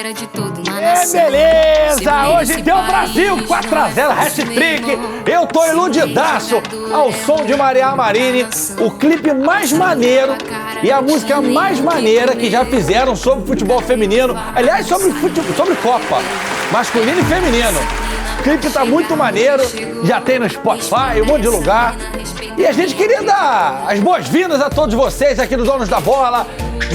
espera de toda uma nação. Beleza! Hoje deu Brasil 4-0, hat-trick. Eu tô iludidaço ao som de Maria Marini, o clipe mais maneiro e a música mais maneira que já fizeram sobre futebol feminino. Aliás, sobre Copa, masculino e feminino. O clipe tá muito maneiro, já tem no Spotify, um monte de lugar. E a gente queria dar as boas-vindas a todos vocês aqui nos Donos da Bola,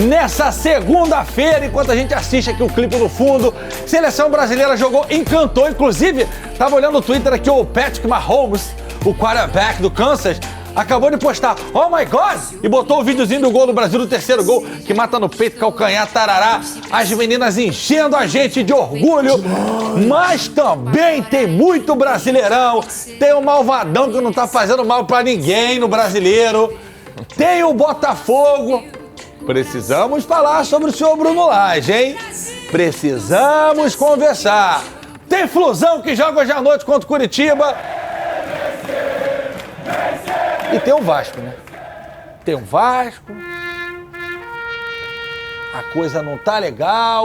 nessa segunda-feira, enquanto a gente assiste aqui o clipe no fundo. Seleção brasileira jogou, encantou, inclusive, tava olhando o Twitter aqui, o Patrick Mahomes, o quarterback do Kansas, acabou de postar, oh my God, e botou o videozinho do gol do Brasil, do terceiro gol, que mata no peito, calcanhar, tarará. As meninas enchendo a gente de orgulho, mas também tem muito brasileirão, tem o malvadão que não tá fazendo mal pra ninguém no brasileiro, tem o Botafogo. Precisamos falar sobre o senhor Bruno Lage, hein? Precisamos conversar. Tem Flusão que joga hoje à noite contra o Curitiba. E tem o Vasco, né? Tem o Vasco. A coisa não tá legal.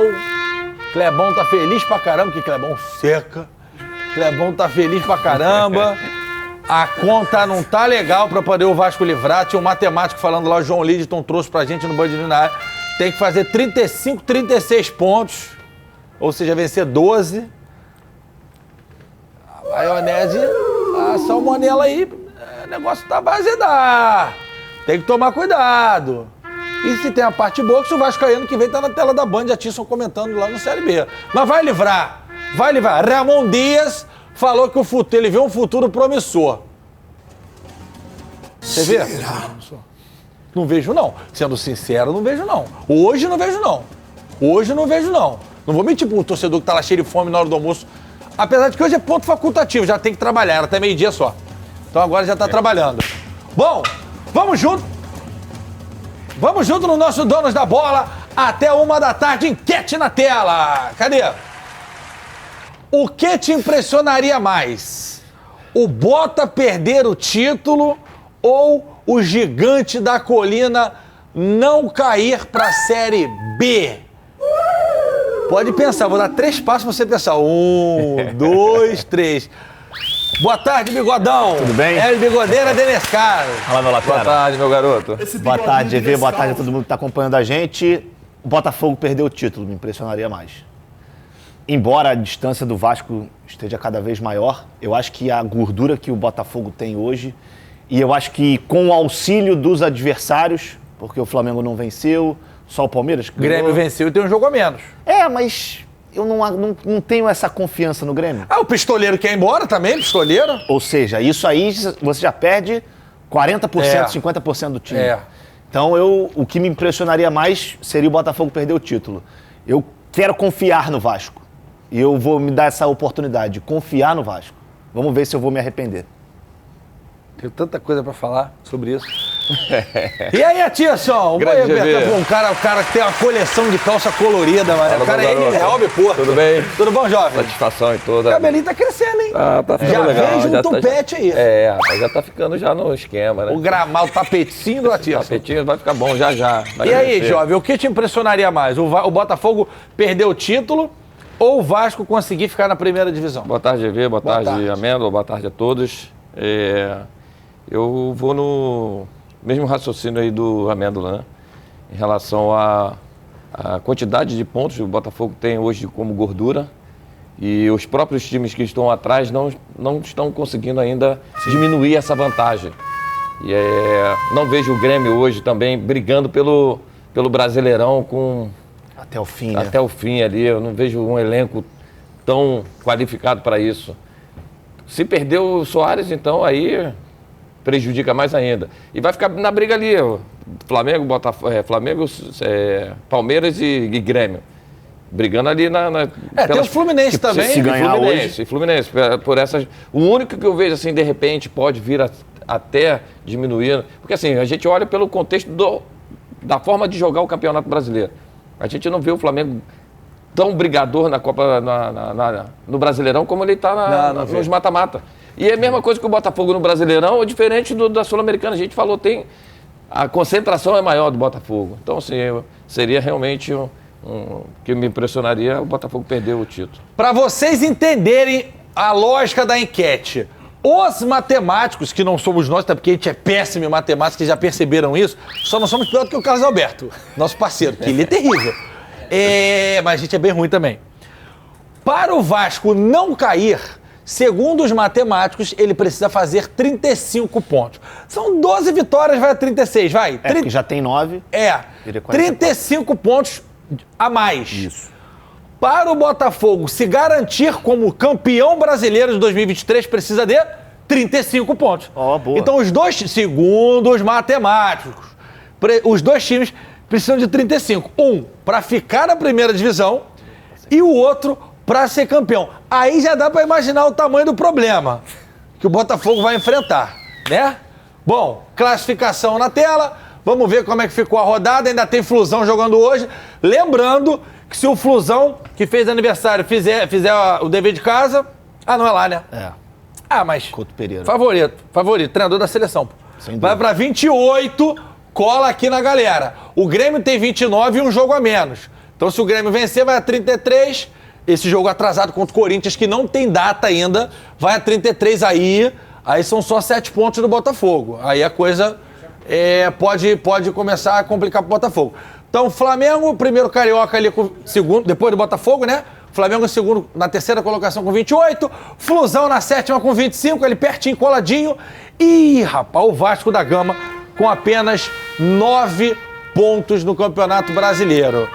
Clebão tá feliz pra caramba, que Clebão seca. Clebão tá feliz pra caramba. A conta não tá legal pra poder o Vasco livrar. Tinha um matemático falando lá, o João Lidton trouxe pra gente no Band News na área. Tem que fazer 35, 36 pontos. Ou seja, vencer 12. A maionese, a salmonela aí, o negócio tá bazedar. Tem que tomar cuidado. E se tem a parte boa, que o Vascaíno que vem tá na tela da Band, a Tisson comentando lá no Série B. Mas vai livrar. Vai livrar. Ramon Dias falou que ele vê um futuro promissor. Você vê? Não vejo, não. Sendo sincero, não vejo, não. Hoje não vejo, não. Hoje não vejo, não. Não vou mentir pro torcedor que tá lá cheio de fome na hora do almoço. Apesar de que hoje é ponto facultativo, já tem que trabalhar. Era até meio-dia só. Então agora já tá trabalhando. Bom, vamos junto. Vamos junto no nosso Donos da Bola. Até 1h da tarde, enquete na tela. Cadê? O que te impressionaria mais? O Bota perder o título ou o Gigante da Colina não cair para a Série B? Pode pensar, vou dar 3 passos para você pensar. 1, 2, 3. Boa tarde, Bigodão. Tudo bem? É Bigodeira Denescaro. Fala, meu lateral. Boa tarde, meu garoto. Boa tarde, EV. Boa tarde a todo mundo que está acompanhando a gente. O Botafogo perdeu o título, me impressionaria mais. Embora a distância do Vasco esteja cada vez maior, eu acho que a gordura que o Botafogo tem hoje, e eu acho que com o auxílio dos adversários, porque o Flamengo não venceu, só o Palmeiras... O Grêmio venceu e tem um jogo a menos. Mas eu não tenho essa confiança no Grêmio. O pistoleiro quer ir embora também, pistoleiro. Ou seja, isso aí você já perde 40%, 50% do time. Então o que me impressionaria mais seria o Botafogo perder o título. Eu quero confiar no Vasco. E eu vou me dar essa oportunidade de confiar no Vasco. Vamos ver se eu vou me arrepender. Tenho tanta coisa pra falar sobre isso. E aí, Atisson? O cara que tem uma coleção de calça colorida, mano. O cara é Helme, porra. Tudo bem? Tudo bom, jovem? Satisfação em toda. O cabelinho tá crescendo, hein? Tá ficando já legal. Vejo um tupete aí. Já tá ficando já no esquema, né? O gramado, o tapetinho do Atisson. O tapetinho vai ficar bom já. E aí, jovem, o que te impressionaria mais? O Botafogo perder o título ou o Vasco conseguir ficar na primeira divisão? Boa tarde, EV. Boa tarde, Amêndola. Boa tarde a todos. Eu vou no mesmo raciocínio aí do Amêndola, né? Em relação à quantidade de pontos que o Botafogo tem hoje como gordura, e os próprios times que estão atrás não estão conseguindo ainda diminuir essa vantagem. E não vejo o Grêmio hoje também brigando pelo Brasileirão com... Até o fim, né? Até o fim ali. Eu não vejo um elenco tão qualificado para isso. Se perder o Soares, então aí prejudica mais ainda. E vai ficar na briga ali, Flamengo, Palmeiras e Grêmio. Brigando ali tem o Fluminense também. Se ganhar hoje. Fluminense, por essas... O único que eu vejo, assim, de repente, pode vir até diminuir. Porque, assim, a gente olha pelo contexto da forma de jogar o Campeonato Brasileiro. A gente não vê o Flamengo tão brigador na Copa, no Brasileirão, como ele está nos mata-mata. E é a mesma coisa que o Botafogo no Brasileirão, é diferente da Sul-Americana. A gente falou, a concentração é maior do Botafogo. Então, assim, seria realmente que me impressionaria o Botafogo perder o título. Para vocês entenderem a lógica da enquete, os matemáticos, que não somos nós, até porque a gente é péssimo em matemática, que já perceberam isso, só não somos pior do que o Carlos Alberto, nosso parceiro, que ele é terrível. Mas a gente é bem ruim também. Para o Vasco não cair, segundo os matemáticos, ele precisa fazer 35 pontos. São 12 vitórias, vai a 36, vai. Porque já tem 9. 35 pontos a mais. Isso. Para o Botafogo se garantir como campeão brasileiro de 2023, precisa de 35 pontos. Boa. Então, segundo os matemáticos, os dois times precisam de 35. Um para ficar na primeira divisão e o outro para ser campeão. Aí já dá para imaginar o tamanho do problema que o Botafogo vai enfrentar, né? Bom, classificação na tela. Vamos ver como é que ficou a rodada. Ainda tem Flusão jogando hoje. Lembrando que se o Flusão, que fez aniversário, fizer o dever de casa... não é lá, né? Mas... Couto Pereira. Favorito, treinador da seleção. Vai pra 28, cola aqui na galera. O Grêmio tem 29 e um jogo a menos. Então, se o Grêmio vencer, vai a 33. Esse jogo atrasado contra o Corinthians, que não tem data ainda, vai a 33 aí. Aí são só 7 pontos do Botafogo. Aí a coisa pode começar a complicar pro Botafogo. Então, Flamengo, primeiro carioca ali com segundo, depois do Botafogo, né? Flamengo em segundo, na terceira colocação com 28. Flusão na sétima com 25, ali pertinho, coladinho. E, rapaz, o Vasco da Gama com apenas 9 pontos no Campeonato Brasileiro.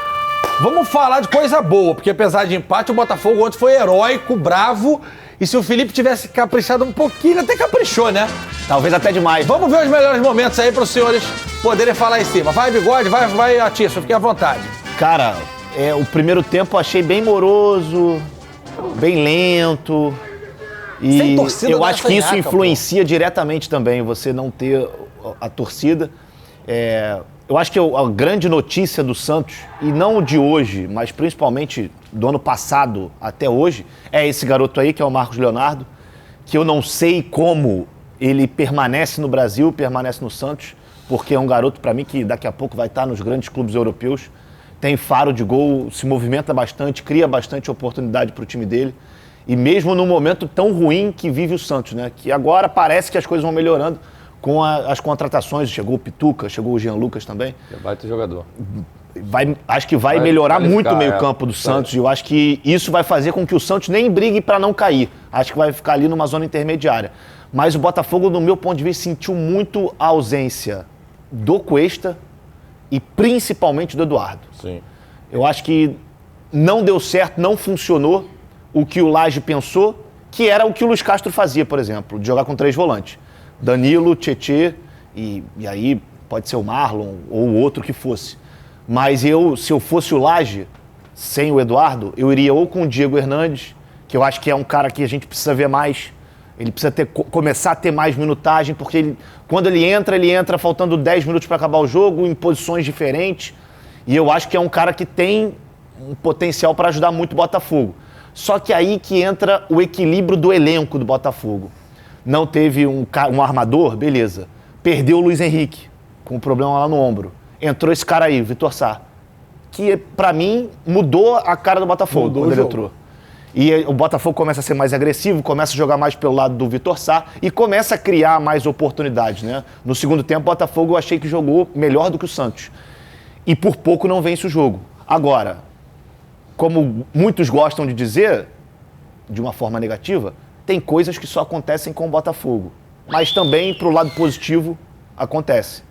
Vamos falar de coisa boa, porque apesar de empate, o Botafogo ontem foi heróico, bravo. E se o Felipe tivesse caprichado um pouquinho, ele até caprichou, né? Talvez até demais. Vamos ver os melhores momentos aí para os senhores poderem falar em cima. Vai, Bigode, vai, Atício, fique à vontade. Cara, o primeiro tempo eu achei bem moroso, bem lento. E sem torcida, eu acho que isso influencia diretamente também, você não ter a torcida. Eu acho que a grande notícia do Santos, e não de hoje, mas principalmente do ano passado até hoje, é esse garoto aí, que é o Marcos Leonardo, que eu não sei como ele permanece no Brasil, permanece no Santos, porque é um garoto, para mim, que daqui a pouco vai estar nos grandes clubes europeus, tem faro de gol, se movimenta bastante, cria bastante oportunidade para o time dele, e mesmo num momento tão ruim que vive o Santos, né? Que agora parece que as coisas vão melhorando, com as contratações, chegou o Pituca, chegou o Jean Lucas também. Vai ter jogador. Acho que vai melhorar muito o meio-campo do Santos, e eu acho que isso vai fazer com que o Santos nem brigue para não cair. Acho que vai ficar ali numa zona intermediária. Mas o Botafogo, no meu ponto de vista, sentiu muito a ausência do Cuesta e principalmente do Eduardo. Sim. Eu acho que não deu certo, não funcionou o que o Lage pensou, que era o que o Luiz Castro fazia, por exemplo, de jogar com 3 volantes. Danilo, Tietê, e aí pode ser o Marlon ou o outro que fosse. Mas se eu fosse o Lage, sem o Eduardo, eu iria ou com o Diego Hernandes, que eu acho que é um cara que a gente precisa ver mais. Ele precisa começar a ter mais minutagem, porque quando ele entra faltando 10 minutos para acabar o jogo, em posições diferentes. E eu acho que é um cara que tem um potencial para ajudar muito o Botafogo. Só que aí que entra o equilíbrio do elenco do Botafogo. Não teve um armador, beleza. Perdeu o Luiz Henrique, com um problema lá no ombro. Entrou esse cara aí, o Vitor Sá, que pra mim mudou a cara do Botafogo quando ele entrou. E o Botafogo começa a ser mais agressivo, começa a jogar mais pelo lado do Vitor Sá e começa a criar mais oportunidades, né? No segundo tempo, o Botafogo eu achei que jogou melhor do que o Santos. E por pouco não vence o jogo. Agora, como muitos gostam de dizer, de uma forma negativa, tem coisas que só acontecem com o Botafogo. Mas também, pro lado positivo, acontece.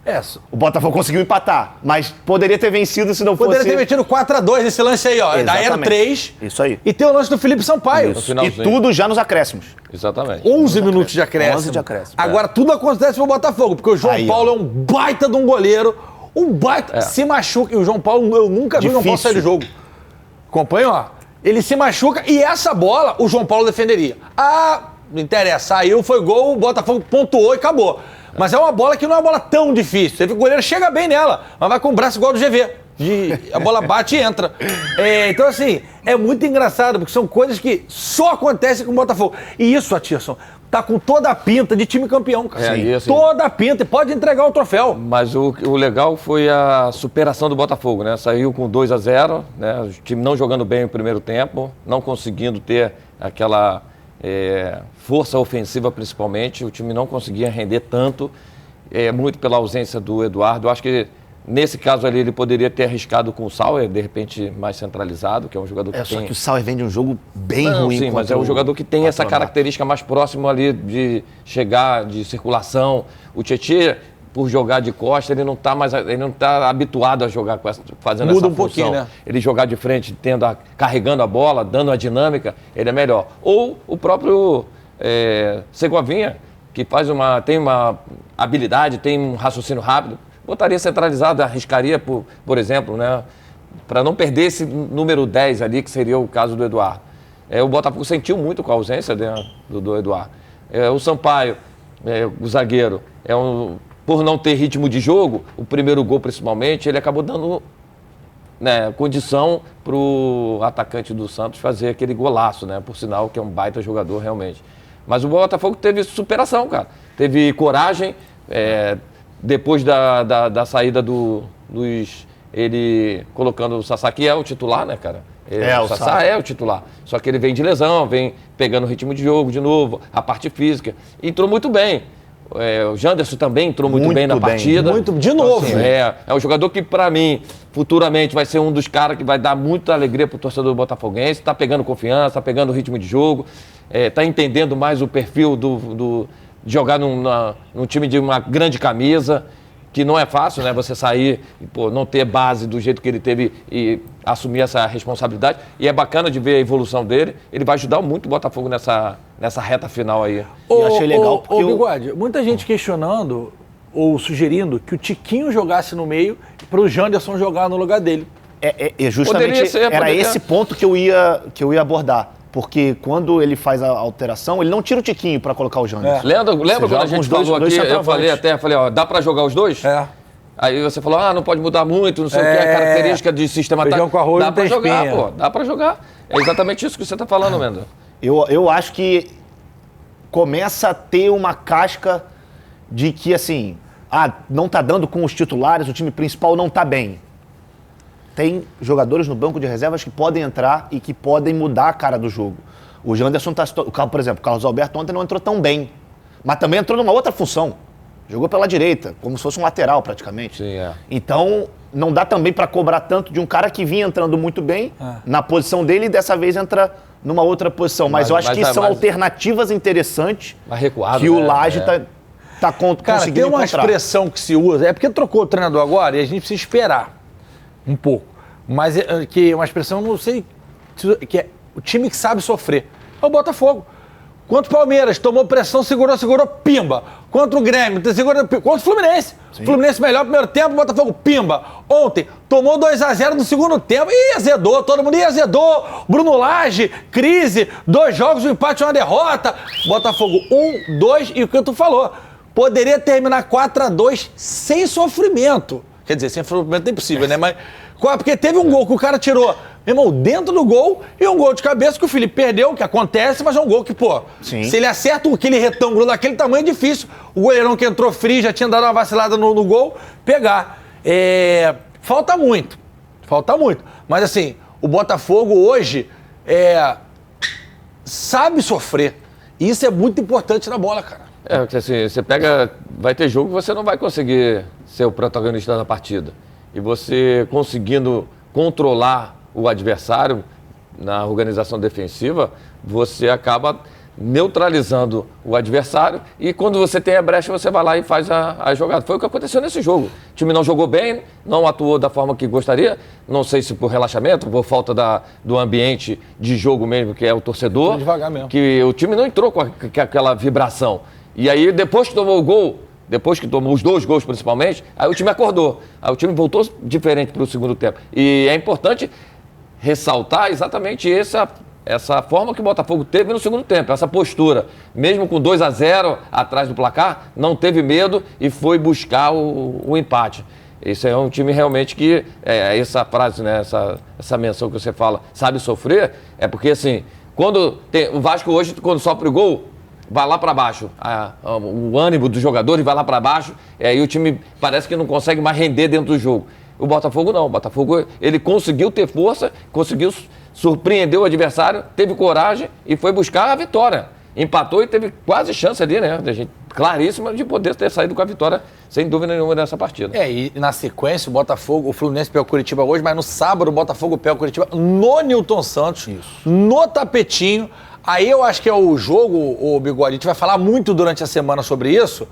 O Botafogo conseguiu empatar, mas poderia ter vencido se não fosse... Poderia ter metido 4-2 nesse lance aí, ó. Daí era 3. Isso aí. E tem o lance do Felipe Sampaio. E tudo já nos acréscimos. Exatamente. 11 minutos de acréscimo. 11 de acréscimo. Agora tudo acontece pro Botafogo, porque o João Paulo é um baita de um goleiro. Um baita... Se machuca. E o João Paulo, eu nunca vi o João Paulo sair do jogo. Acompanha, ó. Ele se machuca e essa bola o João Paulo defenderia. Não interessa. Saiu, foi gol, o Botafogo pontuou e acabou. Mas é uma bola que não é uma bola tão difícil. Você vê que o goleiro chega bem nela, mas vai com o braço igual do GV. A bola bate e entra. Então, assim, é muito engraçado, porque são coisas que só acontecem com o Botafogo. E isso, Atirson, tá com toda a pinta de time campeão, cara. Isso. Toda a pinta, e pode entregar o troféu. Mas o legal foi a superação do Botafogo, né? Saiu com 2-0, né? O time não jogando bem o primeiro tempo, não conseguindo ter aquela força ofensiva principalmente, o time não conseguia render tanto, muito pela ausência do Eduardo. Eu acho que nesse caso ali ele poderia ter arriscado com o Sauer, de repente mais centralizado, que é um jogador que tem... Só que o Sauer vem de um jogo bem ruim. Sim, mas é um jogador que tem essa característica mais próxima ali de chegar, de circulação. O Tietê, por jogar de costa, ele não está habituado a jogar fazendo essa função. Pouquinho, né? Ele jogar de frente, carregando a bola, dando a dinâmica, ele é melhor. Ou o próprio Segovinha, que tem uma habilidade, tem um raciocínio rápido, botaria centralizado, arriscaria, por exemplo, né, para não perder esse número 10 ali, que seria o caso do Eduardo. O Botafogo sentiu muito com a ausência do Eduardo. O Sampaio, o zagueiro, por não ter ritmo de jogo, o primeiro gol principalmente, ele acabou dando condição para o atacante do Santos fazer aquele golaço, né, por sinal que é um baita jogador realmente. Mas o Botafogo teve superação, cara. Teve coragem, depois da saída do Luiz, ele colocando o Sassá, que é o titular, né, cara? O Sassá é o titular. Só que ele vem de lesão, vem pegando o ritmo de jogo de novo, a parte física. Entrou muito bem. O Janderson também entrou muito bem na partida. De novo. Então, assim, é um jogador que, para mim, futuramente vai ser um dos caras que vai dar muita alegria pro torcedor botafoguense. Tá pegando confiança, tá pegando o ritmo de jogo, tá entendendo mais o perfil de jogar num time de uma grande camisa, que não é fácil, né? Você sair e não ter base do jeito que ele teve e assumir essa responsabilidade. E é bacana de ver a evolução dele. Ele vai ajudar muito o Botafogo nessa reta final aí. Eu achei legal porque... Bigode, muita gente questionando ou sugerindo que o Tiquinho jogasse no meio para o Janderson jogar no lugar dele. Justamente era esse ponto que eu ia abordar. Porque quando ele faz a alteração, ele não tira o Tiquinho para colocar o Janderson. Lembra quando a gente falou aqui, eu falei, ó, dá para jogar os dois? Aí você falou, não pode mudar muito, não sei o que, a característica de sistema tático. Dá para jogar, pô, dá para jogar. É exatamente isso que você tá falando, Mendo. Eu acho que começa a ter uma casca de que, assim, não tá dando com os titulares, o time principal não tá bem. Tem jogadores no banco de reservas que podem entrar e que podem mudar a cara do jogo. O Janderson por exemplo, o Carlos Alberto ontem não entrou tão bem, mas também entrou numa outra função. Jogou pela direita, como se fosse um lateral praticamente. Sim, Então, não dá também para cobrar tanto de um cara que vinha entrando muito bem na posição dele e dessa vez entra numa outra posição. Mas eu acho que são alternativas interessantes recuado, que o Lage tá conseguindo Cara, tem uma encontrar. expressão que se usa, é porque trocou o treinador agora e a gente precisa esperar um pouco. Mas que é uma expressão, não sei, que é o time que sabe sofrer. É o Botafogo. Contra o Palmeiras, tomou pressão, segurou, pimba. Contra o Grêmio, segurou, pimba. Contra o Fluminense. Sim. Fluminense melhor primeiro tempo, Botafogo, pimba. Ontem, tomou 2-0 no segundo tempo. Ih, azedou, todo mundo azedou. Bruno Lage, crise, 2 jogos, um empate e uma derrota. Botafogo, 1-2, e o que tu falou, poderia terminar 4-2 sem sofrimento. Quer dizer, sem sofrimento é impossível, né? Mas, porque teve um gol que o cara tirou, meu irmão, dentro do gol, e um gol de cabeça que o Felipe perdeu, que acontece, mas é um gol que, se ele acerta aquele retângulo daquele tamanho, é difícil. O goleirão que entrou frio, já tinha dado uma vacilada no gol, pegar. Falta muito. Mas assim, o Botafogo hoje sabe sofrer. E isso é muito importante na bola, cara. Porque assim, vai ter jogo que você não vai conseguir ser o protagonista da partida. E você conseguindo controlar o adversário na organização defensiva, você acaba neutralizando o adversário e quando você tem a brecha, você vai lá e faz a jogada. Foi o que aconteceu nesse jogo. O time não jogou bem, não atuou da forma que gostaria, não sei se por relaxamento, por falta do ambiente de jogo mesmo, que é o torcedor, devagar mesmo. Que o time não entrou com aquela vibração. E aí, depois que tomou o gol, depois que tomou os 2 gols principalmente, aí o time acordou. Aí o time voltou diferente para o segundo tempo. E é importante ressaltar exatamente essa forma que o Botafogo teve no segundo tempo, essa postura. Mesmo com 2-0 atrás do placar, não teve medo e foi buscar o empate. Esse é um time realmente que, essa frase, né, essa menção que você fala, sabe sofrer, é porque assim, o Vasco hoje, quando sofre o gol, vai lá para baixo. O ânimo dos jogadores vai lá para baixo, e aí o time parece que não consegue mais render dentro do jogo. O Botafogo não. O Botafogo, ele conseguiu ter força, conseguiu surpreender o adversário, teve coragem e foi buscar a vitória. Empatou e teve quase chance ali, né? Claríssima de poder ter saído com a vitória, sem dúvida nenhuma, nessa partida. E na sequência, o Fluminense pega o Curitiba hoje, mas no sábado o Botafogo pega o Curitiba no Nilton Santos, no tapetinho. Aí eu acho que é o jogo, o Bigode, a gente vai falar muito durante a semana sobre isso,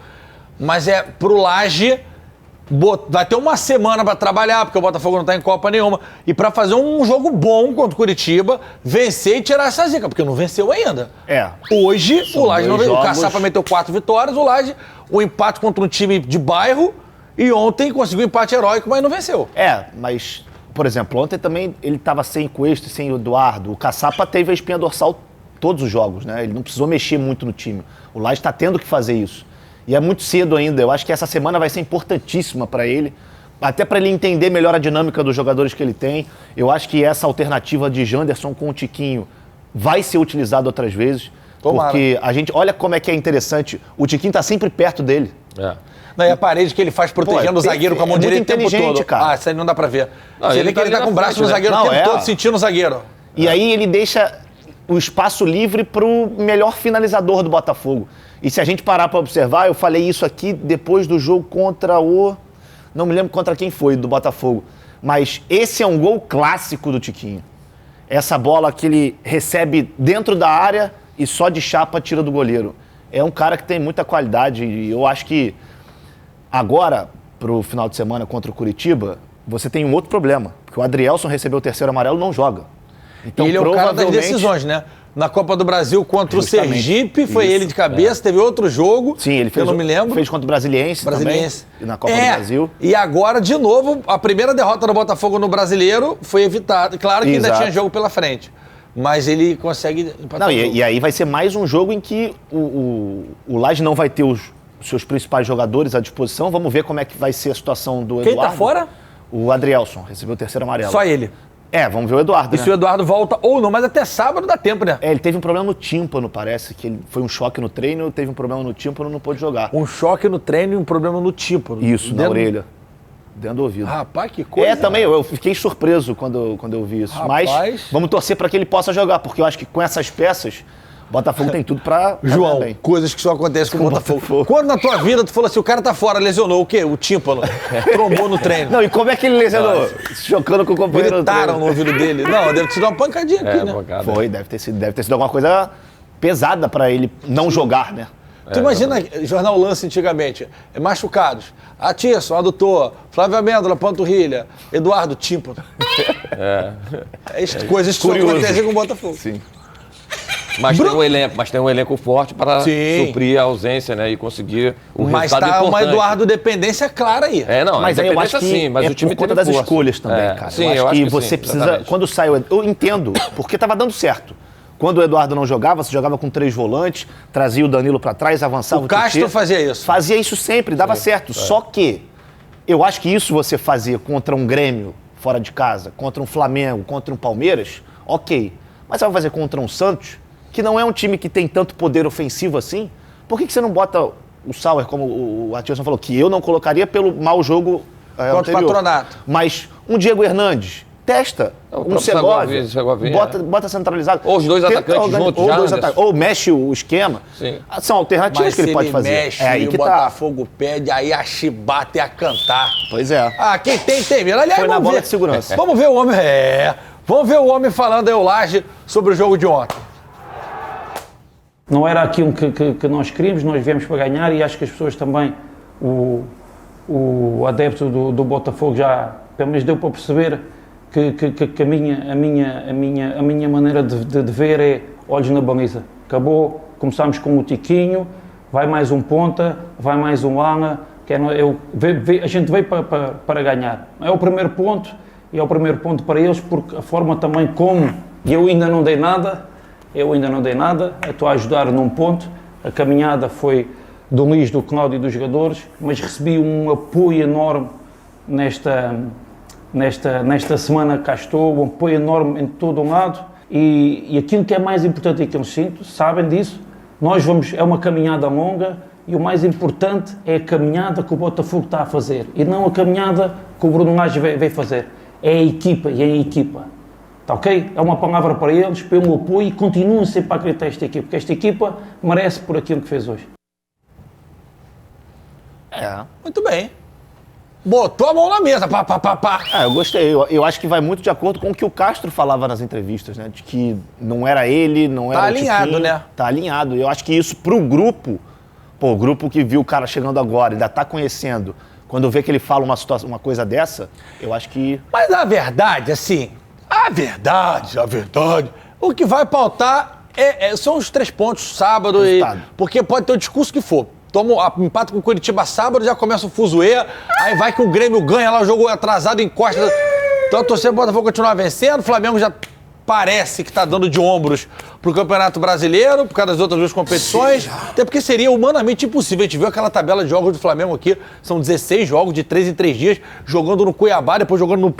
mas é pro Laje, vai ter uma semana para trabalhar, porque o Botafogo não tá em Copa nenhuma, e para fazer um jogo bom contra o Curitiba, vencer e tirar essa zica, porque não venceu ainda. Hoje, o Laje não venceu. O Caçapa meteu 4 vitórias, o Laje, o empate contra um time de bairro, e ontem conseguiu um empate heróico, mas não venceu. Mas, por exemplo, ontem também ele estava sem Cuesta e sem o Eduardo. O Caçapa teve a espinha dorsal todos os jogos, né? Ele não precisou mexer muito no time. O Laje está tendo que fazer isso. E é muito cedo ainda. Eu acho que essa semana vai ser importantíssima para ele, até para ele entender melhor a dinâmica dos jogadores que ele tem. Eu acho que essa alternativa de Janderson com o Tiquinho vai ser utilizada outras vezes. Tomara. Porque a gente, olha como é que é interessante, o Tiquinho tá sempre perto dele. Não, e a parede que ele faz protegendo o zagueiro com a mão direita o tempo todo. Cara. Isso aí não dá pra ver. Você vê que ele tá com o braço no zagueiro o tempo todo, sentindo o zagueiro. E aí ele deixa o espaço livre pro melhor finalizador do Botafogo. E se a gente parar para observar, eu falei isso aqui depois do jogo contra o... Não me lembro contra quem foi, do Botafogo. Mas esse é um gol clássico do Tiquinho. Essa bola que ele recebe dentro da área e só de chapa tira do goleiro. É um cara que tem muita qualidade e eu acho que agora, pro final de semana contra o Curitiba, você tem um outro problema. Porque o Adrielson recebeu o 3º amarelo e não joga. Então, e ele é o cara das decisões, né? Na Copa do Brasil contra o Sergipe, foi ele de cabeça, teve outro jogo. Sim, ele fez, eu não me lembro. Fez contra o Brasiliense também, na Copa do Brasil. E agora, de novo, a primeira derrota do Botafogo no Brasileiro foi evitada. Claro que ainda tinha jogo pela frente, mas ele consegue empatar. E aí vai ser mais um jogo em que o Laje não vai ter os seus principais jogadores à disposição. Vamos ver como é que vai ser a situação do Eduardo. Quem tá fora? O Adrielson, recebeu o 3º amarelo. Só ele? Vamos ver o Eduardo, E se o Eduardo volta ou não, mas até sábado dá tempo, né? Ele teve um problema no tímpano, parece, que ele foi um choque no treino, teve um problema no tímpano e não pôde jogar. Um choque no treino e um problema no tímpano. Isso, na orelha. Dentro do ouvido. Rapaz, que coisa. Também, eu fiquei surpreso quando eu vi isso. Rapaz. Mas vamos torcer para que ele possa jogar, porque eu acho que com essas peças, o Botafogo tem tudo pra... João, coisas que só acontecem com o Botafogo. Quando na tua vida tu falou assim, o cara tá fora, lesionou o quê? O tímpano. Trombou no treino. Não, e como é que ele lesionou? Chocando com o companheiro. Gritaram no ouvido dele. Não, deve ter sido uma pancadinha aqui, né? Pancada. Foi, deve ter sido alguma coisa pesada pra ele não jogar, né? Tu imagina, Jornal Lance antigamente, machucados. Atisson, adutor, Flávio Amêndola, panturrilha, Eduardo, tímpano. Coisas que só acontecem com o Botafogo. Sim. Mas tem um elenco forte para suprir a ausência, né? E conseguir um resultado importante. Mas tá uma Eduardo dependência clara aí. Mas aí eu acho que sim, mas o time por conta das escolhas também, cara. Sim, eu acho que você precisa... Exatamente. Quando sai eu entendo, porque tava dando certo. Quando o Eduardo não jogava, você jogava com 3 volantes, trazia o Danilo para trás, avançava o Castro fazia isso. Fazia isso sempre, dava certo. Só que eu acho que isso você fazia contra um Grêmio fora de casa, contra um Flamengo, contra um Palmeiras, ok. Mas você vai fazer contra um Santos, que não é um time que tem tanto poder ofensivo assim, por que você não bota o Sauer, como o Atilson falou, que eu não colocaria pelo mau jogo contra o Patronato. Mas um Diego Hernandes, testa, um Segovia, bota centralizado. Ou os dois atacantes juntos, ou mexe o esquema. Sim. São alternativas que ele pode fazer. Mexe, aí que o Botafogo pede, aí a chibata é a cantar. Pois é. Quem tem. Aliás, foi na bola de segurança. Vamos ver o homem. Vamos ver o homem falando aí, o Laje, sobre o jogo de ontem. Não era aquilo que nós queríamos, nós viemos para ganhar e acho que as pessoas também, o adepto do Botafogo já, pelo menos deu para perceber que a minha maneira de ver é olhos na baliza. Acabou, começámos com o Tiquinho, vai mais um ponta, vai mais um ala, a gente veio para ganhar. É o primeiro ponto e é o primeiro ponto para eles porque a forma também como eu ainda não dei nada, estou a ajudar num ponto, a caminhada foi do Luís, do Cláudio e dos jogadores, mas recebi um apoio enorme nesta semana cá estou, um apoio enorme em todo um lado e aquilo que é mais importante e que eu sinto, sabem disso, É uma caminhada longa e o mais importante é a caminhada que o Botafogo está a fazer e não a caminhada que o Bruno Lage vai fazer. É a equipa e é a equipa. Está ok? É uma palavra para eles, pelo apoio e continuem sempre a acreditar nesta equipa, porque esta equipa merece por aquilo que fez hoje. Muito bem. Botou a mão na mesa, pá. Eu gostei. Eu acho que vai muito de acordo com o que o Castro falava nas entrevistas, né? De que não era ele, não era o alinhado, Tiquinho. né? Tá alinhado. Eu acho que isso pro grupo, o grupo que viu o cara chegando agora, ainda tá conhecendo, quando vê que ele fala uma coisa dessa, eu acho que... Mas a verdade, assim, a verdade, o que vai pautar são os 3 pontos sábado, porque pode ter o discurso que for. Toma empate com o Curitiba sábado, já começa o fuzuê, aí vai que o Grêmio ganha lá, o jogo atrasado, encosta. Então a torcida do Botafogo continuar vencendo, o Flamengo já parece que tá dando de ombros pro Campeonato Brasileiro, por causa das outras 2 competições, até porque seria humanamente impossível. A gente viu aquela tabela de jogos do Flamengo aqui, são 16 jogos de 3 em 3 dias, jogando no Cuiabá, depois jogando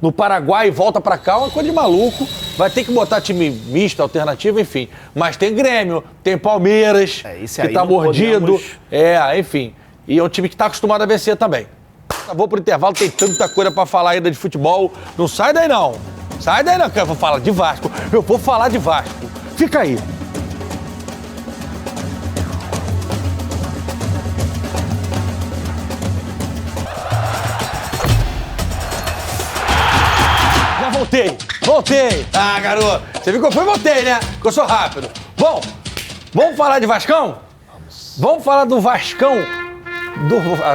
no Paraguai e volta pra cá, uma coisa de maluco. Vai ter que botar time misto, alternativo, enfim. Mas tem Grêmio, tem Palmeiras, que tá mordido, enfim. E é um time que tá acostumado a vencer também. Vou pro intervalo, tem tanta coisa pra falar ainda de futebol. Não sai daí não. Sai daí não, que eu vou falar de Vasco. Eu vou falar de Vasco. Fica aí. Já voltei. Ah, garoto. Você viu que eu fui e voltei, né? Que eu sou rápido. Bom, vamos falar de Vascão? Vamos falar do Vascão.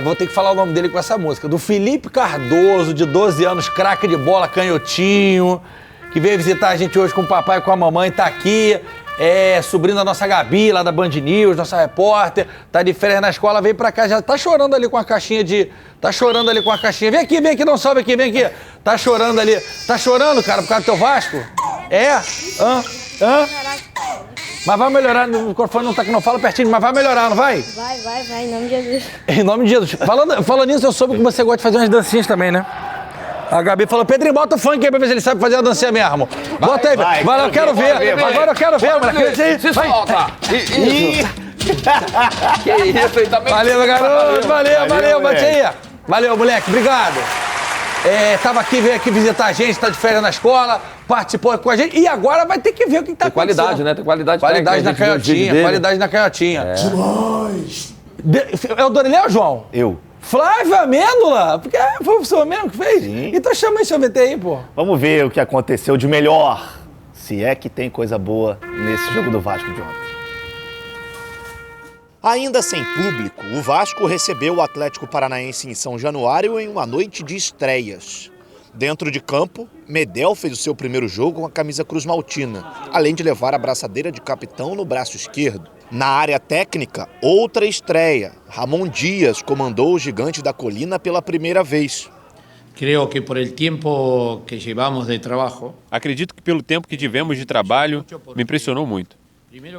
Vou ter que falar o nome dele com essa música. Do Felipe Cardoso, de 12 anos, craque de bola, canhotinho, que veio visitar a gente hoje com o papai e com a mamãe, tá aqui. Sobrinho da nossa Gabi, lá da Band News, nossa repórter, tá de férias na escola, veio pra cá, já tá chorando ali com a caixinha Vem aqui, não sobe aqui, vem aqui. Tá chorando ali. Tá chorando, cara, por causa do teu Vasco? Mas vai melhorar, o microfone não tá aqui, não fala pertinho, mas vai melhorar, não vai? Vai, em nome de Jesus. Em nome de Jesus. Falando nisso, eu soube que você gosta de fazer umas dancinhas também, né? A Gabi falou, Pedrinho, bota o funk aí pra ver se ele sabe fazer a dancinha mesmo. Bota aí, vai, eu quero ver. Agora eu quero ver, moleque. Se solta. Que isso aí, tá bem. Valeu, garoto. Valeu, bate aí. Valeu, moleque, obrigado. Veio aqui visitar a gente, tá de férias na escola, participou com a gente e agora vai ter que ver o que tá acontecendo. Qualidade, né? Tem qualidade na canhotinha. Demais! É o Dorilé ou o João? Eu. Flávio Amêndola? Porque foi o senhor mesmo que fez? Sim. Então chama esse OVT aí, pô. Vamos ver o que aconteceu de melhor, se é que tem coisa boa nesse jogo do Vasco de ontem. Ainda sem público, o Vasco recebeu o Atlético Paranaense em São Januário em uma noite de estreias. Dentro de campo, Medel fez o seu primeiro jogo com a camisa cruz-maltina, além de levar a braçadeira de capitão no braço esquerdo. Na área técnica, outra estreia. Ramon Dias comandou o Gigante da Colina pela primeira vez. Creo que por el tiempo que llevamos de trabajo. Acredito que pelo tempo que tivemos de trabalho, me impressionou muito.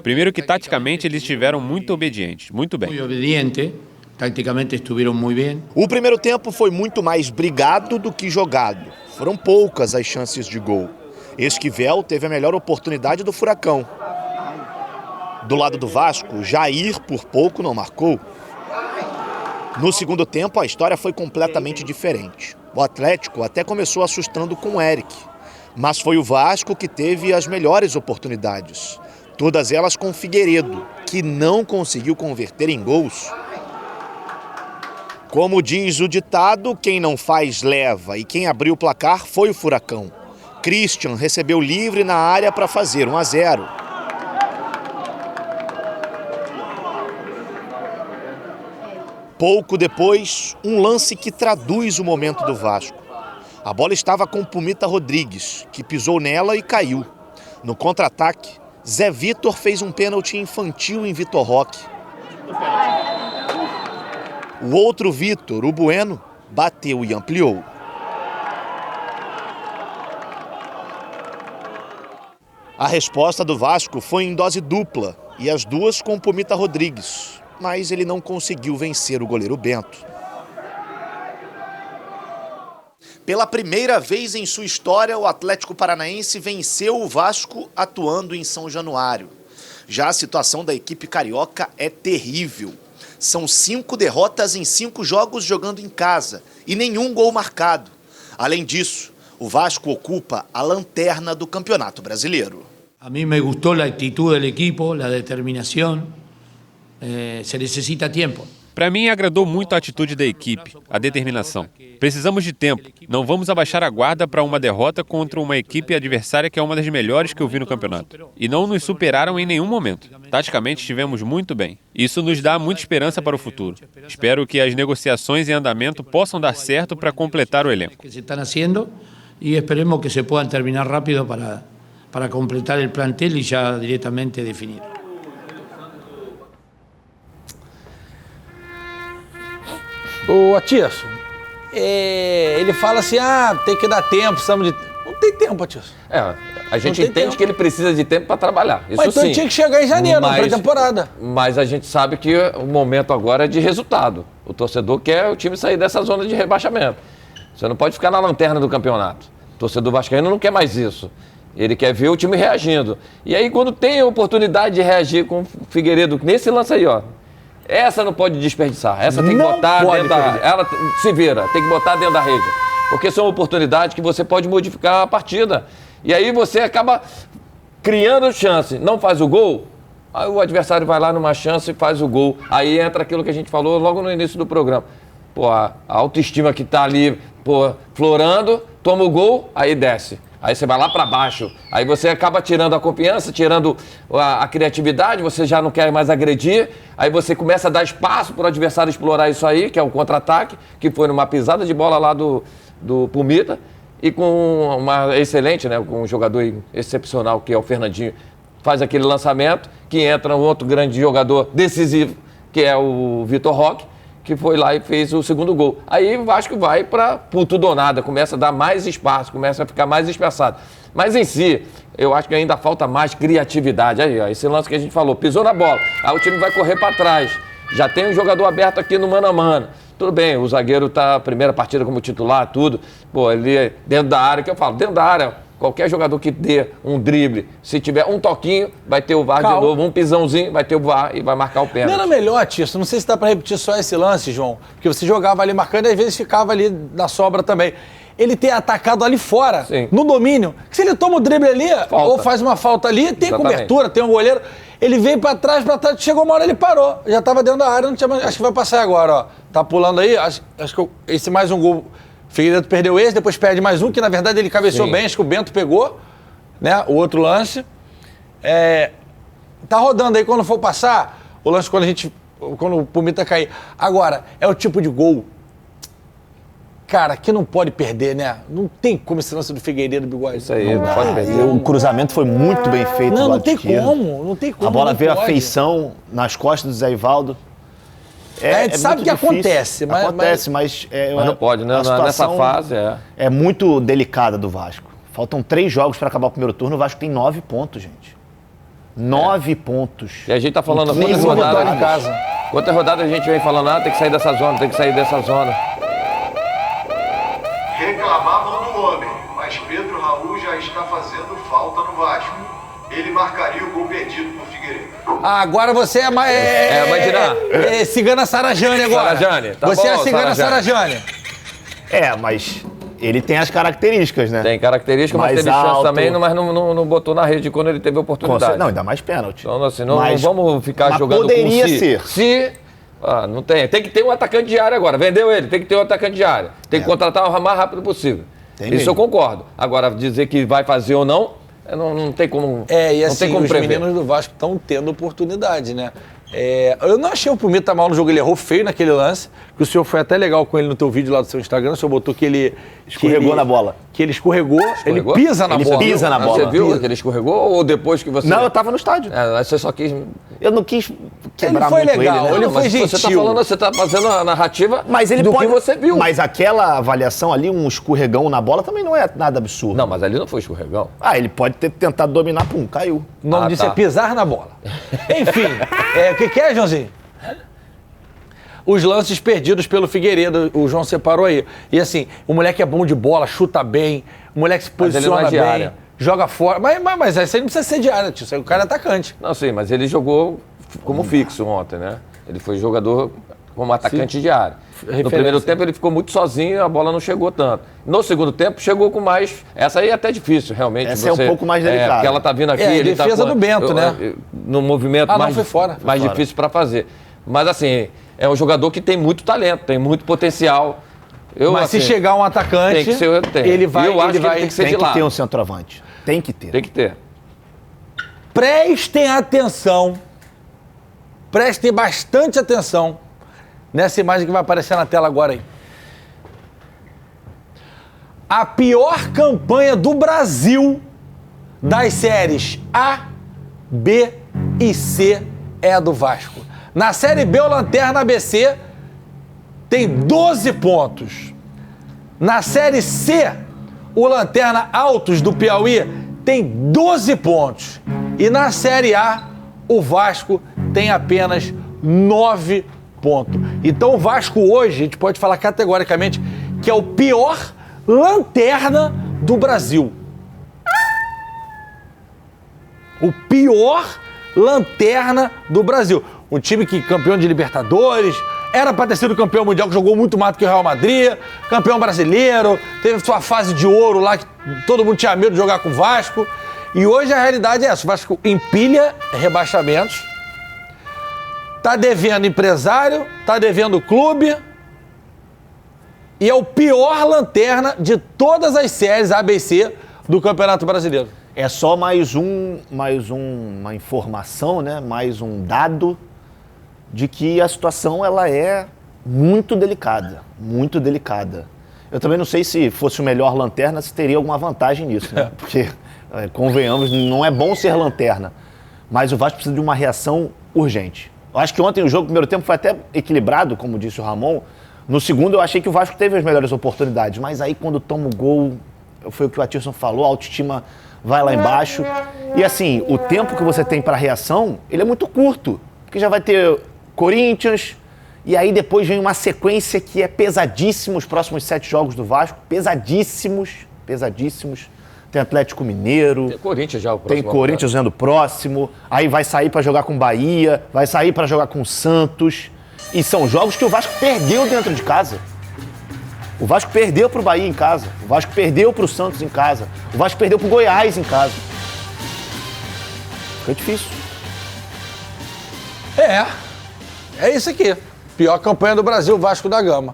Primeiro que taticamente eles estiveram muito obedientes, muito bem. Muy obediente, tácticamente estuvieron muy bien. O primeiro tempo foi muito mais brigado do que jogado. Foram poucas as chances de gol. Esquivel teve a melhor oportunidade do Furacão. Do lado do Vasco, Jair por pouco não marcou. No segundo tempo, a história foi completamente diferente. O Atlético até começou assustando com o Eric, mas foi o Vasco que teve as melhores oportunidades. Todas elas com Figueiredo, que não conseguiu converter em gols. Como diz o ditado, quem não faz leva, e quem abriu o placar foi o Furacão. Christian recebeu livre na área para fazer 1-0. Pouco depois, um lance que traduz o momento do Vasco. A bola estava com Pumita Rodrigues, que pisou nela e caiu. No contra-ataque, Zé Vitor fez um pênalti infantil em Vitor Roque. O outro Vitor, o Bueno, bateu e ampliou. A resposta do Vasco foi em dose dupla, e as duas com Pumita Rodrigues. Mas ele não conseguiu vencer o goleiro Bento. Pela primeira vez em sua história, o Atlético Paranaense venceu o Vasco atuando em São Januário. Já a situação da equipe carioca é terrível. São 5 derrotas em 5 jogos jogando em casa e nenhum gol marcado. Além disso, o Vasco ocupa a lanterna do Campeonato Brasileiro. A mí me gustó la actitud del equipo, la determinación. Se necesita tiempo. Para mim, agradou muito a atitude da equipe, a determinação. Precisamos de tempo. Não vamos abaixar a guarda para uma derrota contra uma equipe adversária que é uma das melhores que eu vi no campeonato. E não nos superaram em nenhum momento. Taticamente, estivemos muito bem. Isso nos dá muita esperança para o futuro. Espero que as negociações em andamento possam dar certo para completar o elenco. Que se están haciendo y esperemos que se puedan terminar rápido para completar el plantel y ya directamente definir. O Atirson, ele fala assim, tem que dar tempo, precisamos de... Não tem tempo, Atirson. A gente Não tem entende tempo. que ele precisa de tempo para trabalhar. Isso Mas então sim. tinha que chegar em janeiro, na pré-temporada. Mas a gente sabe que o momento agora é de resultado. O torcedor quer o time sair dessa zona de rebaixamento. Você não pode ficar na lanterna do campeonato. O torcedor vascaíno não quer mais isso. Ele quer ver o time reagindo. E aí, quando tem a oportunidade de reagir com o Figueiredo, nesse lance aí, ó, essa não pode desperdiçar. Essa tem que Não botar pode dentro da... Ela se vira, tem que botar dentro da rede. Porque são oportunidades que você pode modificar a partida. E aí você acaba criando chance. Não faz o gol, aí o adversário vai lá numa chance e faz o gol. Aí entra aquilo que a gente falou logo no início do programa. Pô, a autoestima que tá ali, pô, florando, toma o gol, aí desce. Aí você vai lá para baixo, aí você acaba tirando a confiança, tirando a criatividade, você já não quer mais agredir, aí você começa a dar espaço para o adversário explorar isso aí, que é o contra-ataque, que foi numa pisada de bola lá do Pumita, e com uma excelente, né, com um jogador excepcional, que é o Fernandinho, faz aquele lançamento, que entra um outro grande jogador decisivo, que é o Vitor Roque, que foi lá e fez o segundo gol. Aí o Vasco vai para tudo ou nada, começa a dar mais espaço, começa a ficar mais espaçado. Mas em si, eu acho que ainda falta mais criatividade. Aí, ó, esse lance que a gente falou, pisou na bola, aí o time vai correr para trás. Já tem um jogador aberto aqui no mano a mano. Tudo bem, o zagueiro tá primeira partida como titular, tudo. Pô, ele dentro da área, que eu falo, dentro da área, qualquer jogador que dê um drible, se tiver um toquinho, vai ter o VAR de novo, um pisãozinho, vai ter o VAR e vai marcar o pênalti. Não era melhor, Tirso? Não sei se dá pra repetir só esse lance, João. Porque você jogava ali marcando e às vezes ficava ali na sobra também. Ele ter atacado ali fora, Sim. no domínio. Que se ele toma o drible ali, ou faz uma falta ali, tem Exatamente. cobertura, tem um goleiro. Ele veio pra trás, chegou uma hora ele parou. Já tava dentro da área, não tinha mais. Acho que vai passar agora, ó. Tá pulando aí, acho que esse mais um gol. Figueiredo perdeu esse, depois perde mais um, que na verdade ele cabeceou Sim. bem, acho que o Bento pegou, né? O outro lance. Tá rodando aí quando for passar, o lance quando o Pumita cair. Agora, é o tipo de gol, cara, que não pode perder, né? Não tem como esse lance do Figueiredo, Bigode. Isso aí, não pode perder. O cruzamento foi muito bem feito do Não, lado não tem esquerdo. como, não tem como. A bola não veio a pode. feição nas costas do Zé Ivaldo. A gente sabe muito que difícil. acontece, mas... Acontece, mas Mas não pode, né? a Nessa situação fase, é muito delicada do Vasco. Faltam 3 jogos para acabar o primeiro turno, o Vasco tem 9 pontos, gente. 9 pontos. E a gente tá falando Nem quantas vou rodadas botar em casa. Quantas rodadas a gente vem falando, tem que sair dessa zona, tem que sair dessa zona. Reclamavam do homem, mas Pedro Raul já está fazendo falta no Vasco. Ele marcaria o gol perdido por Figueiredo. Agora você é mais... vai tirar. Cigana Sarajane agora. Sarajane, tá você bom, é a Cigana Sarajane. Sarajane. Mas ele tem as características, né? Tem característica, mas Mais teve chance alto. também, mas não botou na rede quando ele teve a oportunidade. Não, ainda mais pênalti. Então, assim, não Mas- vamos ficar mas jogando poderia com si. ser. Se... não tem. Tem que ter um atacante de área agora. Vendeu ele, tem que ter um atacante de área. Tem que contratar o mais rápido possível. Tem Isso mesmo. eu concordo. Agora, dizer que vai fazer ou não, não tem como. E não assim, tem como os prever. meninos do Vasco estão tendo oportunidade, né? Eu não achei o Pumita mal no jogo, ele errou feio naquele lance, que o senhor foi até legal com ele no teu vídeo lá do seu Instagram, o senhor botou que ele... Escorregou na bola. Que ele escorregou, ele pisa na Ele bola. pisa na bola. Você viu que ele escorregou ou depois que você... Não, eu tava no estádio. Você só quis... Eu não quis quebrar foi muito legal, ele, né? ele Não, foi mas gentil. Você tá falando, você tá fazendo a narrativa Mas ele do pode... que você viu. Mas aquela avaliação ali, um escorregão na bola, também não é nada absurdo. Não, mas ali não foi escorregão. Ele pode ter tentado dominar, pum, caiu. O nome disso é pisar na bola. Enfim, o que é, Joãozinho? Os lances perdidos pelo Figueiredo, o João separou aí. E assim, o moleque é bom de bola, chuta bem, o moleque se Mas ele não é posiciona de bem, área. joga fora. Mas essa aí não precisa ser de área, tio. Isso aí o cara é atacante. Não, sim, mas ele jogou como fixo ontem, né? Ele foi jogador como atacante de área. No primeiro tempo ele ficou muito sozinho, a bola não chegou tanto. No segundo tempo chegou com mais. Essa aí é até difícil, realmente. Essa é um pouco mais delicada. Porque ela tá vindo aqui. É, a ele defesa do Bento, né? No movimento não, mais, foi fora. Foi mais fora. difícil para fazer. Mas assim, é um jogador que tem muito talento, tem muito potencial. Mas se chegar um atacante, tem que ser, ele vai. Eu acho ele que vai ele tem que ser de Tem que lado. ter um centroavante. Tem que ter. Tem que ter. Prestem atenção. Prestem bastante atenção nessa imagem que vai aparecer na tela agora aí. A pior campanha do Brasil das séries A, B e C é a do Vasco. Na Série B, o Lanterna ABC tem 12 pontos. Na Série C, o Lanterna Altos do Piauí tem 12 pontos. E na Série A, o Vasco tem apenas 9 pontos. Então o Vasco hoje, a gente pode falar categoricamente que é o pior lanterna do Brasil. O pior lanterna do Brasil. Um time que campeão de Libertadores, era para ter sido campeão mundial, que jogou muito mais do que o Real Madrid, campeão brasileiro, teve sua fase de ouro lá, que todo mundo tinha medo de jogar com o Vasco. E hoje a realidade é essa, o Vasco empilha rebaixamentos, tá devendo empresário, tá devendo clube, e é o pior lanterna de todas as séries ABC do Campeonato Brasileiro. É só uma informação, né? Mais um dado de que a situação ela é muito delicada, muito delicada. Eu também não sei se fosse o melhor lanterna, se teria alguma vantagem nisso, né? Porque, convenhamos, não é bom ser lanterna, mas o Vasco precisa de uma reação urgente. Eu acho que ontem o jogo, no primeiro tempo, foi até equilibrado, como disse o Ramon. No segundo, eu achei que o Vasco teve as melhores oportunidades, mas aí quando toma o gol, foi o que o Atirson falou, a autoestima vai lá embaixo. E assim, o tempo que você tem para reação, ele é muito curto, porque já vai ter Corinthians, e aí depois vem uma sequência que é pesadíssima, os próximos 7 jogos do Vasco, pesadíssimos. Tem Atlético Mineiro, Tem Corinthians já o próximo. tem Corinthians vendo próximo, aí vai sair para jogar com Bahia, vai sair para jogar com Santos, e são jogos que o Vasco perdeu dentro de casa. O Vasco perdeu pro Bahia em casa, o Vasco perdeu pro Santos em casa, o Vasco perdeu pro Goiás em casa. Fica difícil. É isso aqui. Pior campanha do Brasil, Vasco da Gama.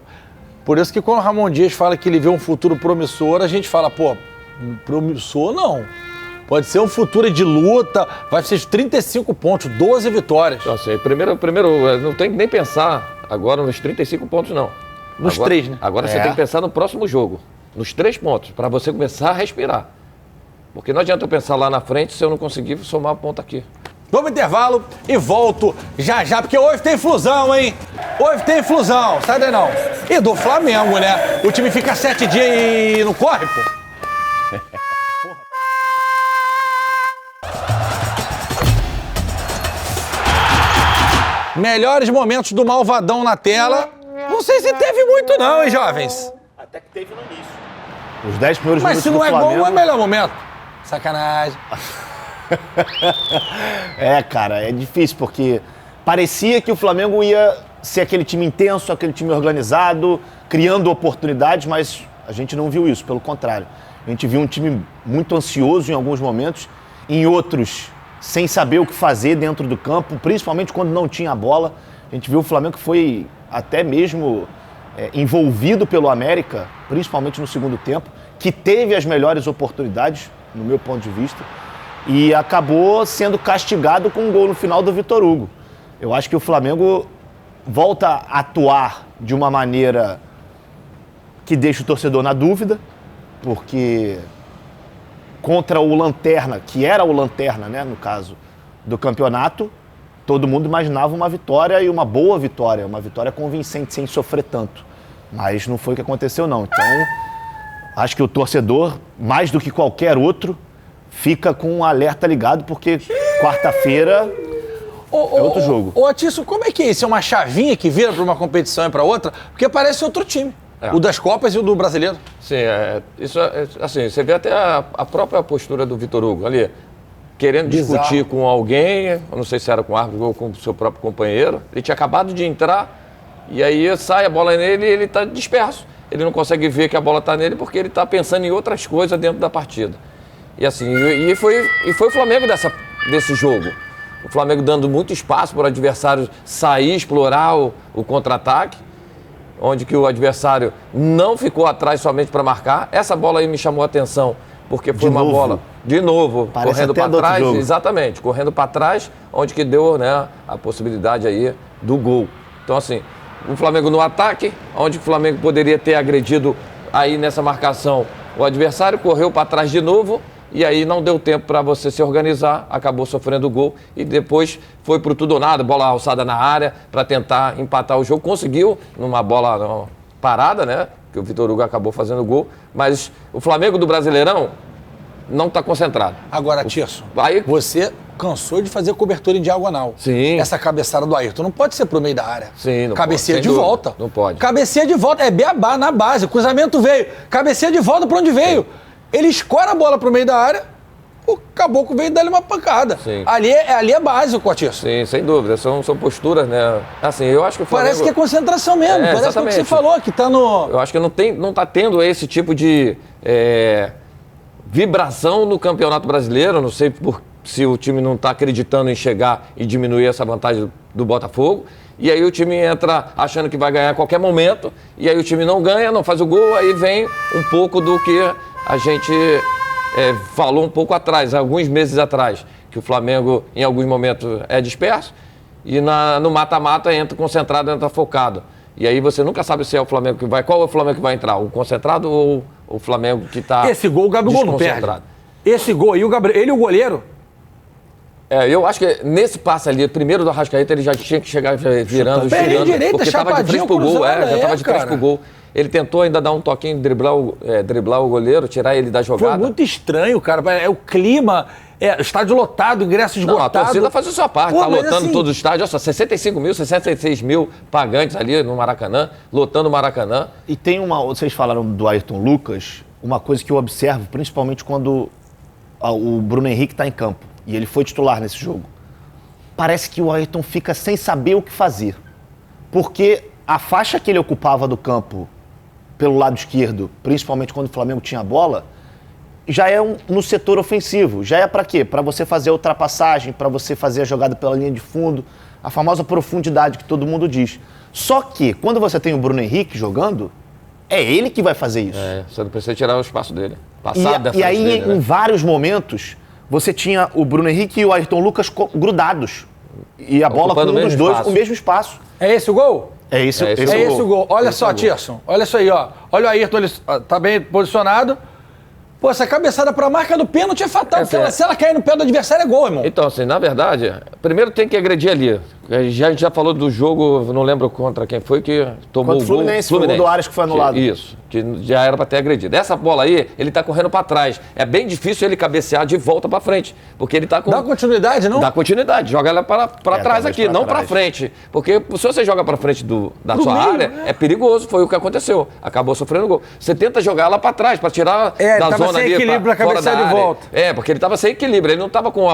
Por isso que quando o Ramon Dias fala que ele vê um futuro promissor, a gente fala, pô, promissor não. Pode ser um futuro de luta, vai ser 35 pontos, 12 vitórias. Então, assim, primeiro, não tem que nem pensar agora nos 35 pontos, não. Nos agora, 3, né? Agora você tem que pensar no próximo jogo, nos 3 pontos, para você começar a respirar. Porque não adianta eu pensar lá na frente se eu não conseguir somar a ponta aqui. Vamos intervalo e volto já, porque hoje tem flusão, hein? Hoje tem flusão, sai daí não. E do Flamengo, né? O time fica 7 dias e não corre, pô. Melhores momentos do Malvadão na tela. Não sei se teve muito não, hein, jovens? Até que teve no início. Os 10 primeiros Mas minutos se não do é Flamengo... gol, não é melhor momento. Sacanagem. É, cara, é difícil, porque parecia que o Flamengo ia ser aquele time intenso, aquele time organizado, criando oportunidades, mas a gente não viu isso, pelo contrário. A gente viu um time muito ansioso em alguns momentos, em outros sem saber o que fazer dentro do campo, principalmente quando não tinha a bola. A gente viu o Flamengo que foi até mesmo envolvido pelo América, principalmente no segundo tempo, que teve as melhores oportunidades, no meu ponto de vista, e acabou sendo castigado com um gol no final do Vitor Hugo. Eu acho que o Flamengo volta a atuar de uma maneira que deixa o torcedor na dúvida, porque contra o Lanterna, que era o Lanterna, né, no caso do campeonato, todo mundo imaginava uma vitória e uma boa vitória, uma vitória convincente, sem sofrer tanto. Mas não foi o que aconteceu, não. Então, acho que o torcedor, mais do que qualquer outro, fica com um alerta ligado, porque quarta-feira é outro jogo. Ô, Atício, como é que é isso? É uma chavinha que vira para uma competição e para outra? Porque parece outro time. O das Copas e o do Brasileiro. Sim, assim, você vê até a própria postura do Vitor Hugo ali, querendo Bizarro. discutir com alguém, eu não sei se era com o árbitro ou com o seu próprio companheiro. Ele tinha acabado de entrar e aí sai a bola nele e ele está disperso. Ele não consegue ver que a bola está nele porque ele está pensando em outras coisas dentro da partida. E assim, foi o Flamengo desse jogo. O Flamengo dando muito espaço para o adversário sair, explorar o contra-ataque, onde que o adversário não ficou atrás somente para marcar. Essa bola aí me chamou a atenção, porque foi uma bola, de novo, Parece correndo até para do outro trás, jogo. exatamente, correndo para trás, onde que deu, né, a possibilidade aí do gol. Então assim, o Flamengo no ataque, onde o Flamengo poderia ter agredido aí nessa marcação o adversário, correu para trás de novo, e aí não deu tempo para você se organizar, acabou sofrendo o gol e depois foi pro tudo ou nada, bola alçada na área para tentar empatar o jogo. Conseguiu numa bola parada, né? Que o Vitor Hugo acabou fazendo o gol, mas o Flamengo do Brasileirão não está concentrado. Agora, Tirso, Aí- você cansou de fazer cobertura em diagonal. Sim. Essa cabeçada do Ayrton não pode ser pro meio da área. Sim, não Cabeceia pode, de sem dúvida. volta. Não pode. Cabeceia de volta, é beabá na base. O cruzamento veio, cabeceia de volta pra onde veio. Ele escora a bola pro meio da área, o Caboclo veio dar-lhe uma pancada. Sim. Ali é básico, Tirso. Sim, sem dúvida, são posturas, né? Assim, eu acho que o Flamengo... Parece que é concentração mesmo, parece que é o que você exatamente. falou, que tá no... Eu acho que não está tendo esse tipo de vibração no Campeonato Brasileiro. Não sei se o time não está acreditando em chegar e diminuir essa vantagem do Botafogo. E aí o time entra achando que vai ganhar a qualquer momento. E aí o time não ganha, não faz o gol. Aí vem um pouco do que a gente falou um pouco atrás, alguns meses atrás. Que o Flamengo, em alguns momentos, é disperso. E no mata-mata entra concentrado, entra focado. E aí você nunca sabe se é o Flamengo que vai... Qual é o Flamengo que vai entrar? O concentrado ou o Flamengo que está Esse gol o Gabigol não perde. desconcentrado? Esse gol aí, ele e o goleiro... Eu acho que nesse passe ali, primeiro do Arrascaeta, ele já tinha que chegar virando, Perninha girando, direita, porque estava de frente chapadinho, pro gol, cruzada, já estava de frente cara. pro gol. Ele tentou ainda dar um toquinho, driblar o goleiro, tirar ele da jogada. Foi muito estranho, cara. É o clima, estádio lotado, ingresso Não, esgotado. a torcida faz a sua parte, Pô, tá mas lotando assim, todos os estádios. Olha só, 65 mil, 66 mil pagantes ali no Maracanã, lotando o Maracanã. E tem vocês falaram do Ayrton Lucas, uma coisa que eu observo, principalmente quando o Bruno Henrique está em campo, e ele foi titular nesse jogo. Parece que o Ayrton fica sem saber o que fazer. Porque a faixa que ele ocupava do campo pelo lado esquerdo, principalmente quando o Flamengo tinha a bola, já é no setor ofensivo. Já é para quê? Para você fazer a ultrapassagem, para você fazer a jogada pela linha de fundo, a famosa profundidade que todo mundo diz. Só que, quando você tem o Bruno Henrique jogando, é ele que vai fazer isso. Você não precisa tirar o espaço dele. Passar da E frente aí, dele, né? em vários momentos, você tinha o Bruno Henrique e o Ayrton Lucas grudados. E a bola com Ocupando um o dos mesmo dois, espaço. o mesmo espaço. É esse o gol? É esse, É esse esse É é o esse gol. o gol. Olha Esse só, é o gol. Tirson. Olha isso aí, ó. Olha o Ayrton, ele tá bem posicionado. Pô, essa cabeçada pra marca do pênalti é fatal. Porque se ela cair no pé do adversário, é gol, irmão. Então, assim, na verdade, primeiro tem que agredir ali. A gente já falou do jogo, não lembro contra quem foi, que tomou Contra o o gol. Fluminense, foi o gol do Arias que foi anulado. Isso, que já era para ter agredido. Essa bola aí, ele tá correndo para trás. É bem difícil ele cabecear de volta para frente, porque ele tá com... Dá continuidade, não? Dá continuidade, joga ela para trás talvez aqui, pra não para trás. frente. Porque se você joga para frente da Pro sua meio, área, é perigoso, foi o que aconteceu. Acabou sofrendo gol. Você tenta jogar ela para trás, para tirar Ele da tava zona sem ali, equilíbrio pra pra fora da cabecear de área. volta. Porque ele estava sem equilíbrio, ele não estava com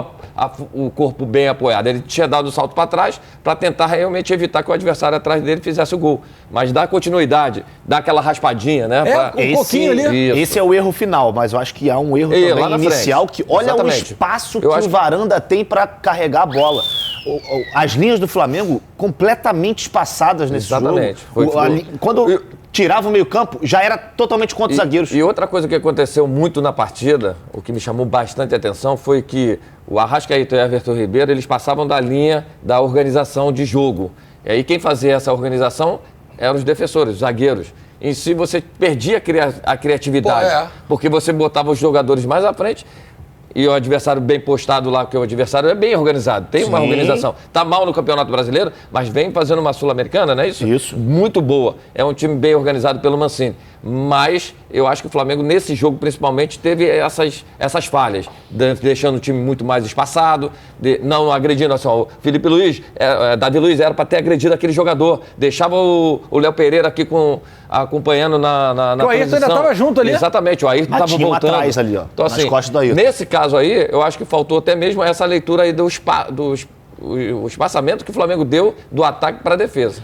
o corpo bem apoiado. Ele tinha dado o salto para trás para tentar realmente evitar que o adversário atrás dele fizesse o gol. Mas dá continuidade, dá aquela raspadinha, né? Um pouquinho ali. Isso. Esse é o erro final, mas eu acho que há um erro lá também na inicial, frente. que olha Exatamente. o espaço que Eu acho o Varanda tem para carregar a bola. As linhas do Flamengo completamente espaçadas nesse Exatamente. jogo. Foi. Quando tirava o meio-campo, já era totalmente contra os zagueiros. E outra coisa que aconteceu muito na partida, o que me chamou bastante atenção, foi que o Arrascaeta e o Everton Ribeiro, eles passavam da linha da organização de jogo. E aí quem fazia essa organização eram os defensores, os zagueiros. Em si você perdia a criatividade, Pô, porque você botava os jogadores mais à frente e o adversário bem postado lá, porque o adversário é bem organizado, tem uma organização. Tá mal no Campeonato Brasileiro, mas vem fazendo uma Sul-Americana, não é isso? Isso. Muito boa. É um time bem organizado pelo Mancini. Mas eu acho que o Flamengo, nesse jogo principalmente, teve essas falhas, deixando o time muito mais espaçado, não agredindo assim, ó, o Felipe Luiz, Davi Luiz era para ter agredido aquele jogador, deixava o Léo Pereira aqui acompanhando na o Ayrton ainda estava junto ali. Exatamente, o Ayrton estava voltando. Atrás ali, ó, então, nas assim, costas do Ayrton. Nesse caso aí, eu acho que faltou até mesmo essa leitura aí o espaçamento que o Flamengo deu do ataque para a defesa.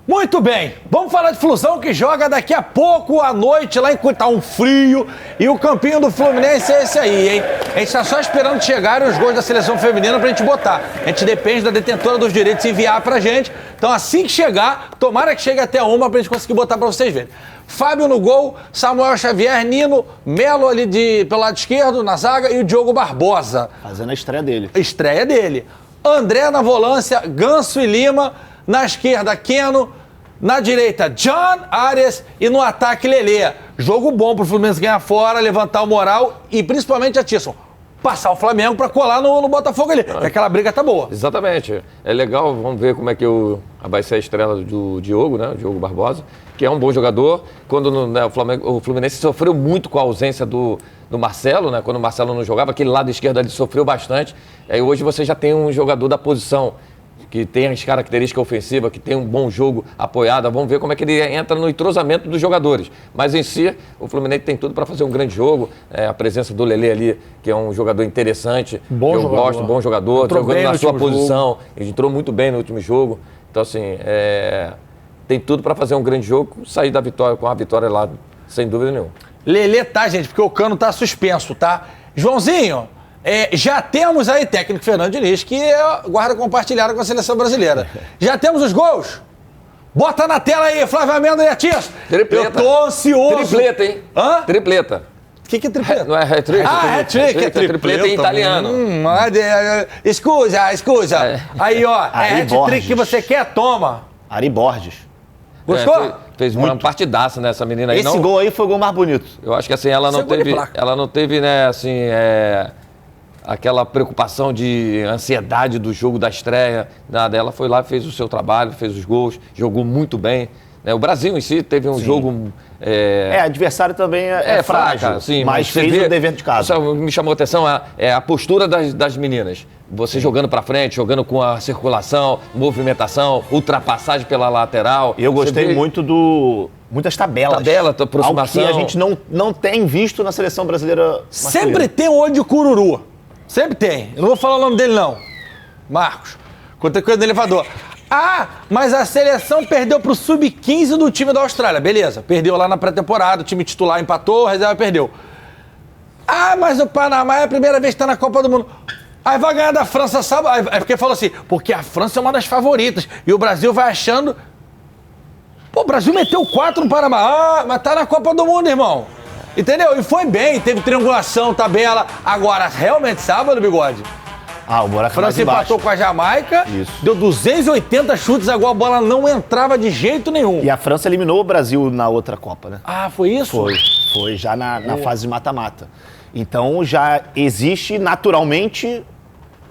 Muito bem, vamos falar de Flusão que joga daqui a pouco à noite lá em tá um frio e o campinho do Fluminense é esse aí, hein? A gente tá só esperando chegarem os gols da seleção feminina pra gente botar. A gente depende da detentora dos direitos enviar pra gente. Então assim que chegar, tomara que chegue até uma pra gente conseguir botar pra vocês verem. Fábio no gol, Samuel Xavier, Nino, Melo ali pelo lado esquerdo na zaga e o Diogo Barbosa. Fazendo a estreia dele. Estreia dele. André na volância, Ganso e Lima. Na esquerda, Keno. Na direita, John Arias. E no ataque, Lelê. Jogo bom pro Fluminense ganhar fora, levantar o moral e principalmente a Tisson. Passar o Flamengo pra colar no Botafogo ali. Que aquela briga tá boa. Exatamente. É legal, vamos ver como é que vai ser a estrela do Diogo, né? O Diogo Barbosa, que é um bom jogador. Quando o Fluminense sofreu muito com a ausência do Marcelo, né? Quando o Marcelo não jogava, aquele lado esquerdo ali sofreu bastante. Aí hoje você já tem um jogador da posição que tem as características ofensivas, que tem um bom jogo apoiado. Vamos ver como é que ele entra no entrosamento dos jogadores. Mas em si, o Fluminense tem tudo para fazer um grande jogo. A presença do Lelê ali, que é um jogador interessante. Bom jogador. Gosto, bom jogador, Entrou jogando bem na no sua último posição. jogo. Ele entrou muito bem no último jogo. Então, assim, tem tudo para fazer um grande jogo, sair da vitória com a vitória lá, sem dúvida nenhuma. Lelê tá, gente, porque o Cano tá suspenso, tá? Joãozinho, já temos aí técnico Fernando Diniz, que é guarda compartilhada com a seleção brasileira. Já temos os gols? Bota na tela aí, Flávio Amêndola e a Tia. Tripleta. Eu tô ansioso. Tripleta, hein? Hã? Tripleta. O que é tripleta? Não é hat-trick? Hat-trick é tripleta em italiano. Escusa. Aí, ó, Ari hat-trick Borges. que você quer, toma. Ari Borges. Gostou? Fez uma partidaça nessa menina aí. Esse gol aí foi o gol mais bonito. Eu acho que assim, ela não teve, né, assim, aquela preocupação de ansiedade do jogo da estreia, nada. Ela foi lá, fez o seu trabalho, fez os gols, jogou muito bem. Né? O Brasil em si teve um jogo... adversário também é frágil, fraca, sim, mas você fez vê, o dever de casa. Só me chamou a atenção a postura das meninas. Você jogando pra frente, jogando com a circulação, movimentação, ultrapassagem pela lateral. Eu gostei muitas tabelas. Tabela, aproximação. Algo que a gente não tem visto na seleção brasileira masculina. Sempre tem um olho de cururu. Sempre tem. Eu não vou falar o nome dele, não. Marcos. Contei coisa no elevador. Mas a seleção perdeu pro Sub-15 do time da Austrália. Beleza, perdeu lá na pré-temporada, o time titular empatou, a reserva perdeu. Mas o Panamá é a primeira vez que tá na Copa do Mundo. Aí vai ganhar da França sábado. É porque falou assim, porque a França é uma das favoritas. E o Brasil vai achando... Pô, o Brasil meteu 4 no Panamá. Mas tá na Copa do Mundo, irmão. Entendeu? E foi bem, teve triangulação, tabela. Agora, realmente, sábado, Bigode... o buraco França mais embaixo. empatou com a Jamaica, Isso. deu 280 chutes, agora a bola não entrava de jeito nenhum. E a França eliminou o Brasil na outra Copa, né? Foi isso? Foi já na fase de mata-mata. Então já existe naturalmente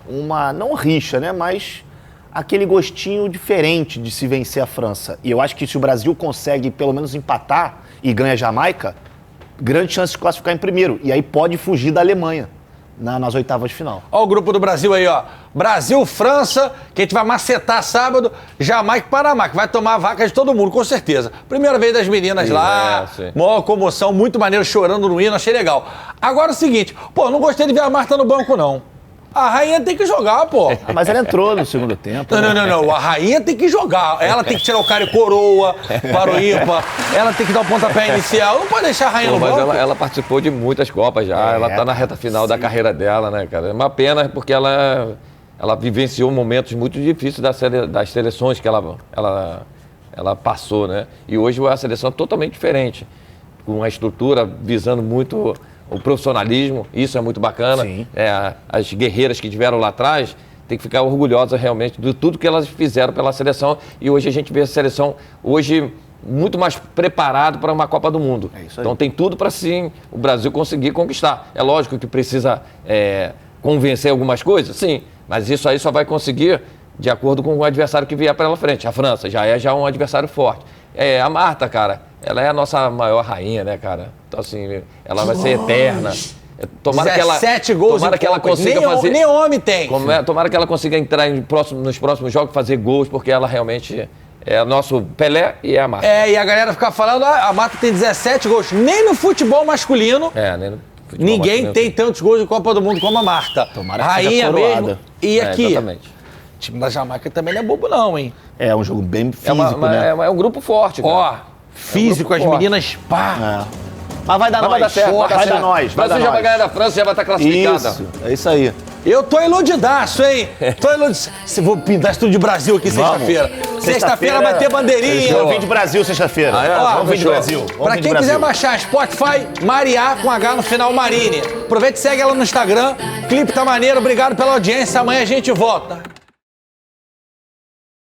uma, não rixa, né? Mas aquele gostinho diferente de se vencer a França. E eu acho que se o Brasil consegue pelo menos empatar e ganha a Jamaica, grande chance de classificar em primeiro. E aí pode fugir da Alemanha nas oitavas de final. Ó o grupo do Brasil aí, ó. Brasil, França, que a gente vai macetar sábado, Jamaica e Panamá, que vai tomar a vaca de todo mundo, com certeza. Primeira vez das meninas lá, maior comoção, muito maneiro, chorando no hino, achei legal. Agora é o seguinte, não gostei de ver a Marta no banco, não. A rainha tem que jogar, pô. Mas ela entrou no segundo tempo. Não. A rainha tem que jogar. Ela tem que tirar o cara e coroa para o ímpar. Ela tem que dar o pontapé inicial. Não pode deixar a rainha no banco. Mas ela participou de muitas Copas já. Ela tá na reta final da carreira dela, né, cara? É uma pena porque ela vivenciou momentos muito difíceis das seleções que ela passou, né? E hoje a seleção é totalmente diferente. Com uma estrutura visando muito... o profissionalismo, isso é muito bacana. Sim. As guerreiras que tiveram lá atrás têm que ficar orgulhosas realmente de tudo que elas fizeram pela seleção. E hoje a gente vê a seleção hoje muito mais preparado para uma Copa do Mundo. É isso aí. Então tem tudo para sim o Brasil conseguir conquistar. É lógico que precisa convencer algumas coisas, sim, mas isso aí só vai conseguir de acordo com o adversário que vier pela frente. A França já é um adversário forte. A Marta, cara, ela é a nossa maior rainha, né, cara? Então assim, ela vai ser eterna. Tomara 17 gols tomara que ela consiga fazer. Nem homem tem. Tomara que ela consiga entrar nos próximos jogos, fazer gols, porque ela realmente é o nosso Pelé e é a Marta. E a galera fica falando, a Marta tem 17 gols. Nem no futebol masculino. Nem no futebol ninguém masculino. tem tantos gols de Copa do Mundo como a Marta. Tomara que rainha seja coroada. mesmo. E aqui, Exatamente. o time da Jamaica também não é bobo não, hein? É um jogo bem físico, né? É um grupo forte, cara. Ó, físico, as forte. meninas, pá. Mas vai dar Mas nós. vai dar certo, vai dar nós. O Brasil já vai ganhar da França, já vai estar classificada. Isso, é isso aí. Eu tô iludidaço, hein? Tô iludidaço. Vou pintar tudo de Brasil aqui sexta-feira. Sexta-feira vai ter bandeirinha. Vamos vir de Brasil sexta-feira. Ó, Vamos vir de fechou. Brasil. Pra quem quiser baixar Spotify, Mariá com H no final, Marine. Aproveita e segue ela no Instagram. Clipe tá maneiro, obrigado pela audiência. Amanhã a gente volta.